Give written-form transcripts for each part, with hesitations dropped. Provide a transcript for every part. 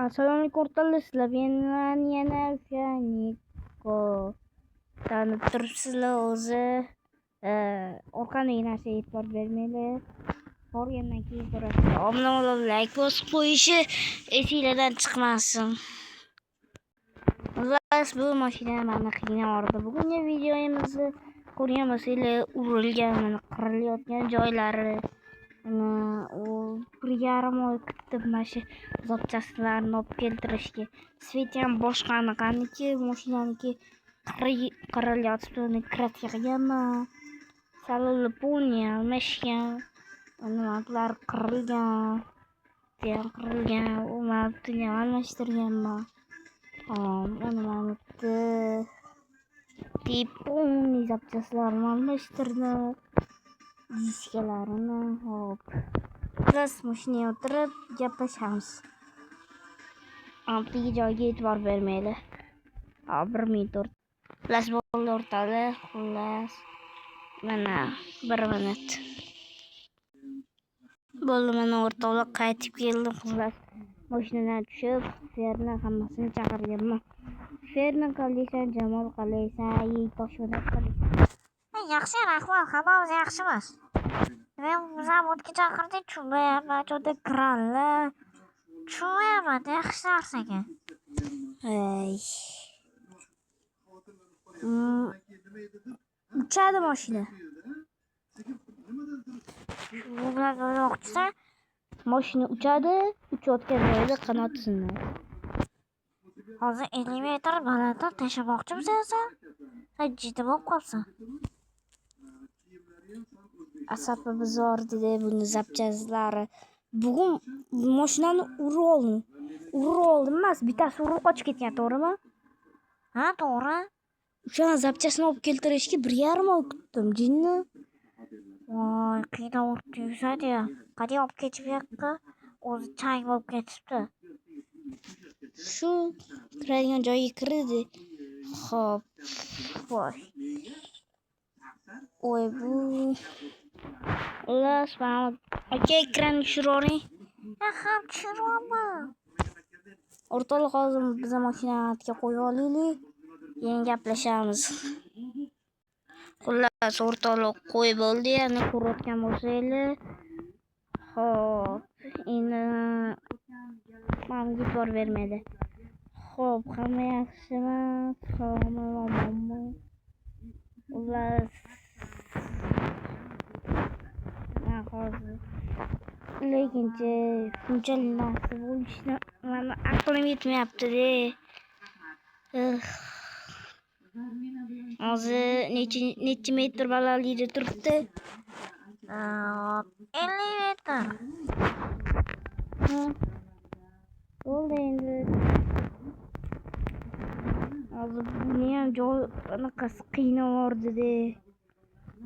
Assalomu o'rtoqlar, sizlar yana Niko tanib turibsizlar. O'zi orqanday narsaga e'tibor bermanglar. Borgandan keyin ko'rasiz. Obuna bo'lib, like bosib qo'yishi esingizdan chiqmasin. Xullas, bu mashina meni qiynardi. Bugungi videomizni ko'rgan bo'lsanglar, urilgan, mana qirilayotgan joylari u 1,5 oy kutdim mana shu zapchastlarni olib keltirishga. Sveti ham boshqaniki, mashinaniki qirilyotibdi, uni kratka qilganman. Saloni polniy almashgan, nimalar qirilgan, u mavtuni almashtirganman. Mana polniy zapchastlarni almashtirdim. Diskalarini hop. Biz mashinaga o'tirib gaplashamiz. Amtigi joyga e'tibor bermaylik. 1 minut xullas bo'ldi o'rtoqlar. Xullas mana 1 minut bo'ldi, mana o'rtoqlar qaytib keldim. Xullas mashinadan tushib ferni hammasini chaqirganman. Ferni qalaysan, Jamol qalaysan, toshmadan qalaysan. Yaxshi, rahmat, hammamiz yaxshimiz. Men zavodga chaqirdik, tushunmayapman, cho'da kranlar. Tushunmayapman, yaxshi narsaga. Uchadi mashina. Bu bilan yo'qchisa, Mashina uchadi, uchayotgan joyida qanoti sinadi. hozir 50 metr balanddan tashlamoqchimisan sen? Sen jiddiy bo'lib qolibsan. Asabi bizor dedi buni zapchastlari. Bugun mashinani urib oldim emas, bittasi urib qochib ketgan, to'g'rimi? Ha, to'g'ri. O'sha zapchasini olib keltirishga 1,5 oy kutdim, jinni. Voy, qiynab o'tibdi-yu. Qanday olib ketib yoqqa? O'zi chang bo'lib ketibdi. Shu kiradigan joyga kirdi. Xo'p. Voy. Oy bu. Xullas, aka ekranni tushiravering. Ham tushiryapman. O'rtoqlar, hozir biz mashinani qo'yib olaylik. Keyin gaplashamiz. Xullas, o'rtoqlar qo'yib bo'ldi, yana ko'rayotgan bo'lsanglar. Xo'p, endi menga e'tibor bermaydi. Xo'p, hamma yaxshimi? Sog'mi? Xullas, hozir lekinchi shunchalik narsa bo'lishini mana aqlim yetmayapti-de. Hozir necha metr balandlikda turibdi? 50 metr. Bo'ldi endi. Hozir buni ham joy anaqasi qiynavordi-de.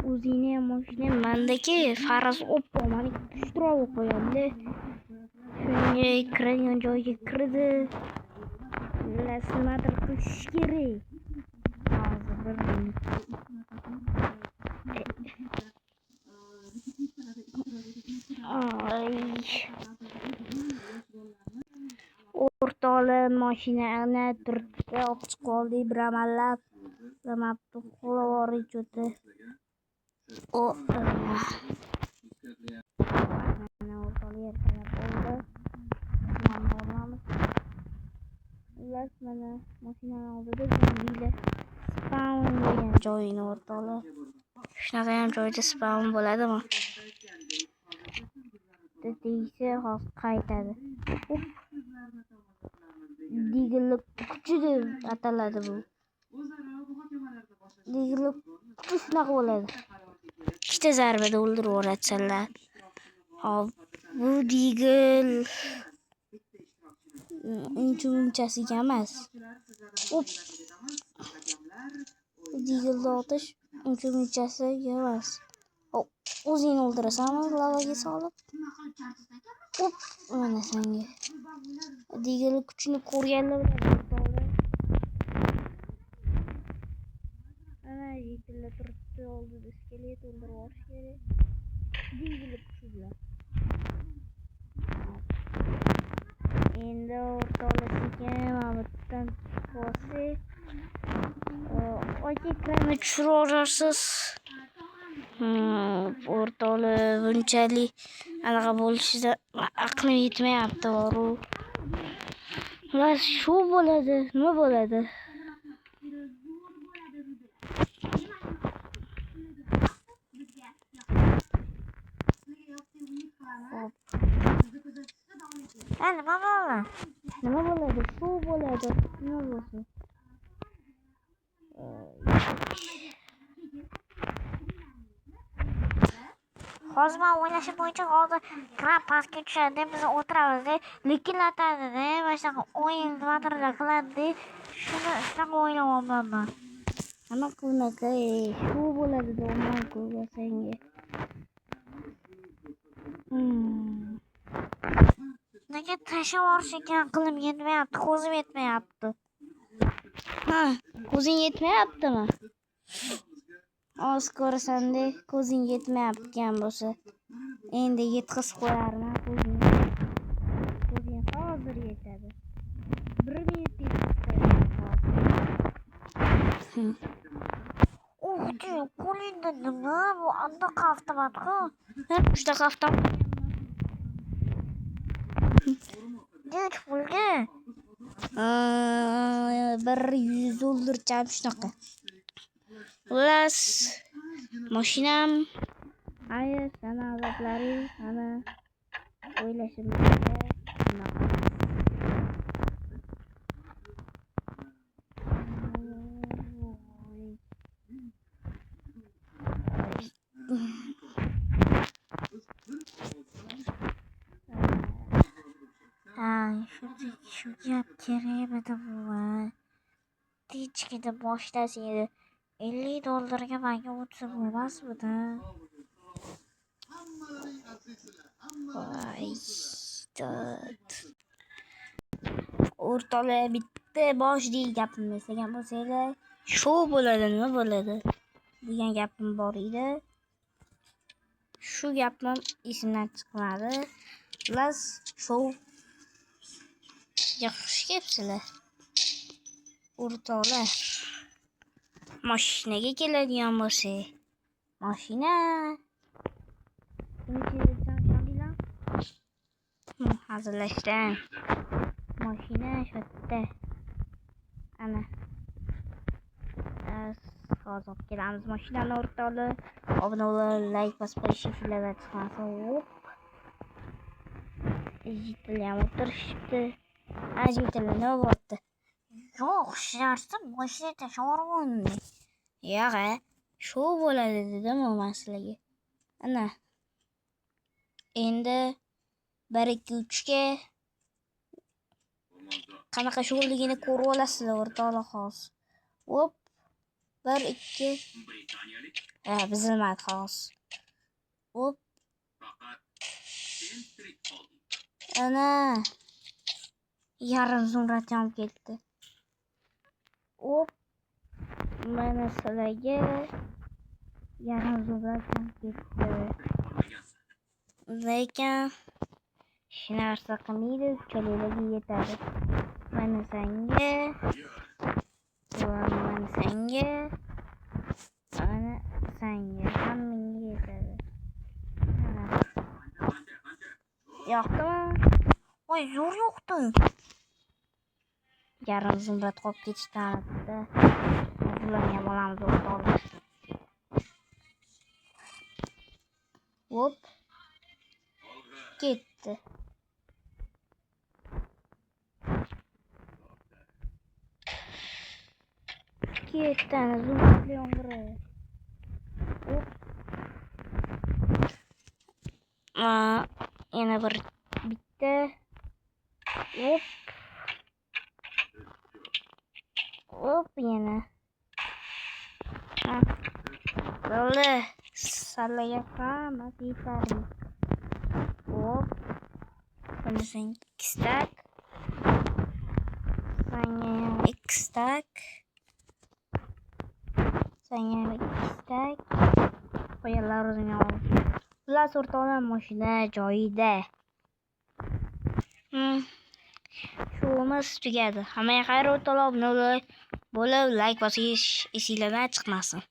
O'zingni ham mashina mendagi faraz oppo mani tushtirib qo'yadi. Shunga kiradigan joyga kirdi. Nimadir qilish kerak. Hozir 1 minut. O'rtoqlar, mashinani turibdi, olib chiqib oldik, bir amallab. Lamabdi qo'lavorib cho'ti. Mana o'rtoqlar ertalab bo'ldi. Xullas, mana mashinani oldida zombilar spawn degan joyini o'rtoqlar. Shunaqa ham joyda spawn bo'ladimi? Deysa hozir qaytadi. Digillik kuchi deb ataladi bu. Digillik kuchi shunaqa bo'ladi. Ikkita zarbada o'ldirib yuboradilar. Hop, bu digil unchasiga emas. Digilni otish unchasiga emas. O'zingni o'ldirasanmi lavaga solib? Mana senga. Digil kuchini ko'rganlar biladi. Ana yigitlar turibdi, oldida skelet o'ldirib olish kerak. Digil kuchi bilan. Endi o'rtoqlar Kaptan bo'lsa, oyliklarni tushiraverasiz. O'rtoqlar bunchalik anaqa bo'lishida aqlim yetmayapti boru. Xullas shu bo'ladi, nima bo'ladi? Nima bo'ldi? Nima bo'ladi? Shu bo'ladi. Nima bo'lsin? Hozir men o'ylashim bo'yicha hozir kran pastga tushadi, biz o'tiramiz, likillatadi, mana shunaqa o'yin nimadirlar qiladi. Shunaqa o'ylayapman men. Nima qilmasa, shu bo'ladi deyman ko'rsanga. Nega tashlab yuborish ekan qilim yetmayapti, ko'zim yetmayapti. Ko'zing yetmayaptimi? Oz ko'rsanda ko'zing yetmayotgan bo'lsa, endi yetkazib qo'yarman ko'zingga. Ko'zing hozir yetadi. 1 minut yetkazib qo'yaman. Qo'lingda nima? Bu anaqa avtomat-ku. Shunaqa avtomat. Nech pulga? $100 cham shunaqa. Xullas, mashinam. Ayr, sana azoblaring, ana o'ylashimizga shunaqa. Shu gap kerak edi bu. Tinchgina boshlasin edi. $50 menga o'tsa bo'lmasmidi? Voy, o'rtoqlar bitta boshli gapimni eslagan bo'lsanglar, shu bo'ladi, nima bo'ladi degan gapim bor edi. Shu gapim esimdan chiqmadi. Xullas, shu yaxshi kelibsizlar. O'rtoqlar, mashinaga keladigan bo'lsa, mashina hazırlaştım. Mashina shu yerda. Ana. Hozir kelamiz mashinani o'rtoqlar. Obuna bo'lib, like bosib qo'yishni fillar chiqmasin. Jitlar o'tirishibdi. Jitlar nima bo'pti? Yo'q, sharsim mashina tashavormayman. Yo'q, shu bo'ladi dedim men sizlarga. Ana. Endi 1-2-3 ga qanaqa shug'ulligini ko'rib olasizlar o'rtoqlar hozir. Hop. 1-2. Bizilmadi hozir. Hop. Ana. Yarim zumrad yonib ketdi. Hop. Mana sizlarga yarim zumrad yonib ketdi. Lekin hech narsa qilmaydi, uchalalarga yetadi. Mana senga, mana senga, mana senga, hammangga yetadi. Yo'qmi? Voy, zo'r yo'qdi. Yarim zumrad qolib ketishdan bularni ham olamiz o'rtoqlar. Hop. Ketdi. Ketdi, zumradli yomg'ir. Hop. Yana bitta. Hop. Hop yana. Bo'ldi. Salaga hammasi yetadi. Hop. Buni sen 2 stack. Senga 2 stack. Senga 2 stack. Qo'ylar o'zingga ol. Xullas o'rtoqlar, mashina joyida. shouimiz tugadi. Hammaga xayr-u talab bo'lib, like bosish esinglardan chiqmasin.